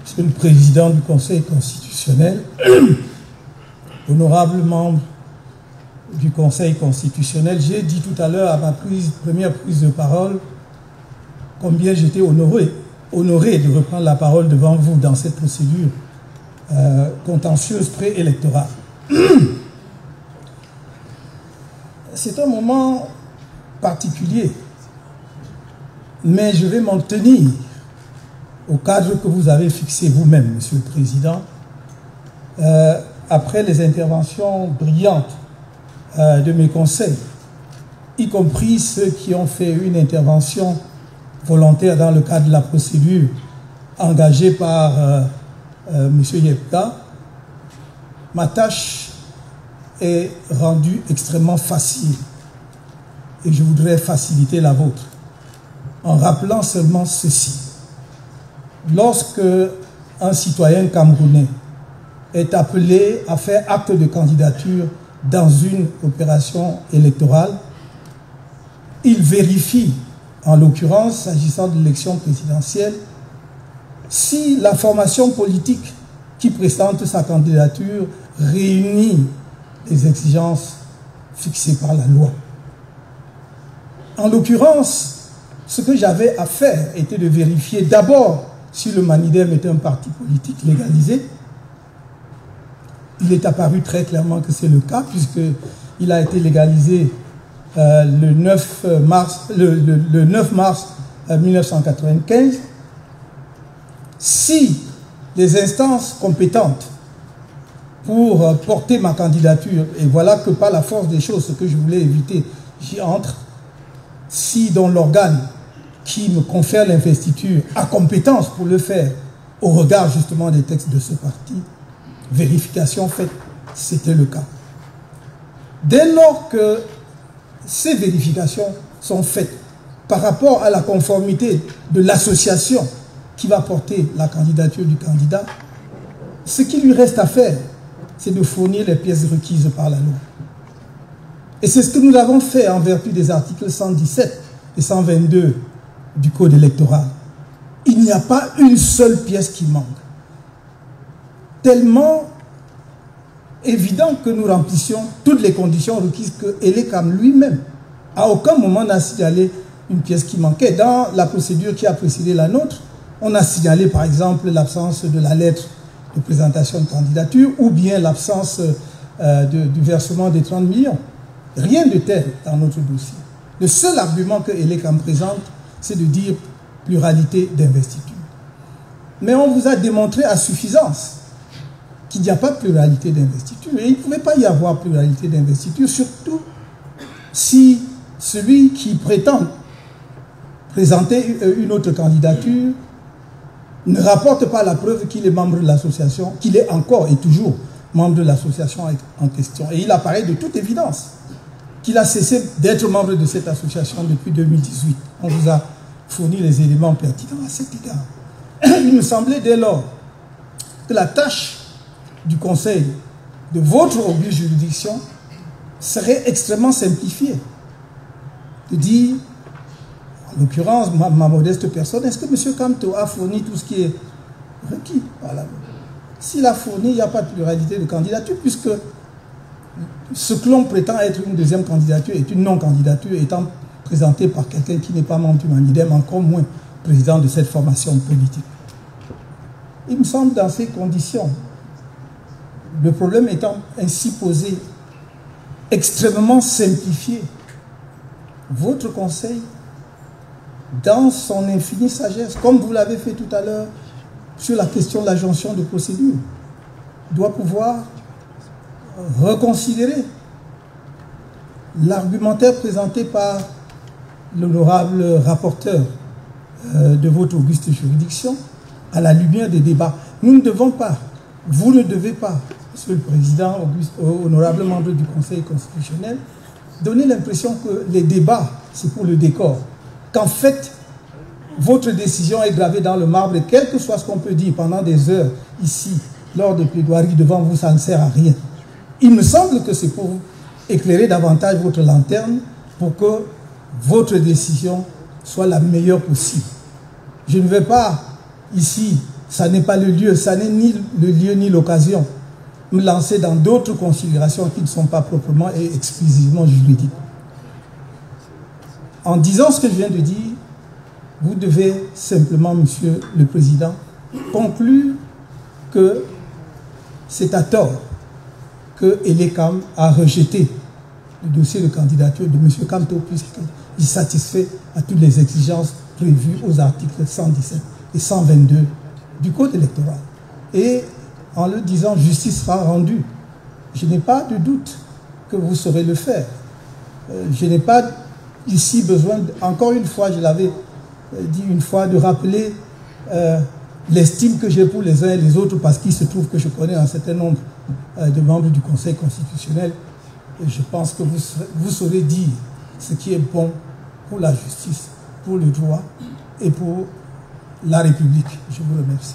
Monsieur le Président du Conseil constitutionnel, honorables membres du Conseil constitutionnel, j'ai dit tout à l'heure à ma première prise de parole combien j'étais honoré de reprendre la parole devant vous dans cette procédure contentieuse préélectorale. C'est un moment particulier, mais je vais m'en tenir au cadre que vous avez fixé vous-même, Monsieur le Président, après les interventions brillantes de mes conseils, y compris ceux qui ont fait une intervention volontaire dans le cadre de la procédure engagée par M. Yepka. Ma tâche est rendue extrêmement facile et je voudrais faciliter la vôtre en rappelant seulement ceci. Lorsque un citoyen camerounais est appelé à faire acte de candidature dans une opération électorale, il vérifie, en l'occurrence, s'agissant de l'élection présidentielle, si la formation politique qui présente sa candidature réunit les exigences fixées par la loi. En l'occurrence, ce que j'avais à faire était de vérifier d'abord si le Manidem est un parti politique légalisé. Il est apparu très clairement que c'est le cas, puisqu'il a été légalisé le 9 mars 1995. Si les instances compétentes pour porter ma candidature, et voilà que par la force des choses, ce que je voulais éviter, j'y entre, si dans l'organe qui me confère l'investiture a compétence pour le faire, au regard justement des textes de ce parti, vérification faite, c'était le cas. Dès lors que ces vérifications sont faites par rapport à la conformité de l'association qui va porter la candidature du candidat, ce qui lui reste à faire, c'est de fournir les pièces requises par la loi. Et c'est ce que nous avons fait en vertu des articles 117 et 122 du Code électoral. Il n'y a pas une seule pièce qui manque. Tellement évident que nous remplissions toutes les conditions requises que Elekam lui-même, à aucun moment n'a signalé une pièce qui manquait. Dans la procédure qui a précédé la nôtre, on a signalé par exemple l'absence de la lettre de présentation de candidature ou bien l'absence du versement des 30 millions. Rien de tel dans notre dossier. Le seul argument que Elekam présente, c'est de dire pluralité d'investiture. Mais on vous a démontré à suffisance qu'il n'y a pas de pluralité d'investiture. Et il ne pouvait pas y avoir pluralité d'investiture, surtout si celui qui prétend présenter une autre candidature ne rapporte pas la preuve qu'il est membre de l'association, qu'il est encore et toujours membre de l'association en question. Et il apparaît de toute évidence qu'il a cessé d'être membre de cette association depuis 2018. On vous a fourni les éléments pertinents à cet égard. Il me semblait dès lors que la tâche du Conseil de votre auguste juridiction serait extrêmement simplifiée. De dire, en l'occurrence, ma modeste personne, est-ce que M. Kamto a fourni tout ce qui est requis par la loi? S'il a fourni, il n'y a pas de pluralité de candidature, puisque ce que l'on prétend être une deuxième candidature est une non-candidature étant présentée par quelqu'un qui n'est pas membre du Manidem, encore moins président de cette formation politique. Il me semble dans ces conditions, le problème étant ainsi posé, extrêmement simplifié, votre Conseil, dans son infinie sagesse, comme vous l'avez fait tout à l'heure sur la question de la jonction de procédure, doit pouvoir reconsidérer l'argumentaire présenté par l'honorable rapporteur de votre auguste juridiction à la lumière des débats. Nous ne devons pas, vous ne devez pas, Monsieur le Président, honorable membre du Conseil constitutionnel, donner l'impression que les débats, c'est pour le décor. Qu'en fait, votre décision est gravée dans le marbre et quel que soit ce qu'on peut dire pendant des heures ici, lors de plaidoiries devant vous, ça ne sert à rien. Il me semble que c'est pour éclairer davantage votre lanterne pour que votre décision soit la meilleure possible. Je ne vais pas ici ça n'est pas le lieu, ça n'est ni le lieu ni l'occasion. Me lancer dans d'autres considérations qui ne sont pas proprement et exclusivement juridiques. En disant ce que je viens de dire, vous devez simplement, Monsieur le Président, conclure que c'est à tort que ELECAM a rejeté le dossier de candidature de M. Kamto puisqu'il satisfait à toutes les exigences prévues aux articles 117 et 122 du Code électoral. Et en le disant, justice sera rendue. Je n'ai pas de doute que vous saurez le faire. Je n'ai pas ici besoin, encore une fois, je l'avais dit une fois, de rappeler l'estime que j'ai pour les uns et les autres, parce qu'il se trouve que je connais un certain nombre de membres du Conseil constitutionnel. Et je pense que vous saurez dire ce qui est bon pour la justice, pour le droit et pour la République. Je vous remercie.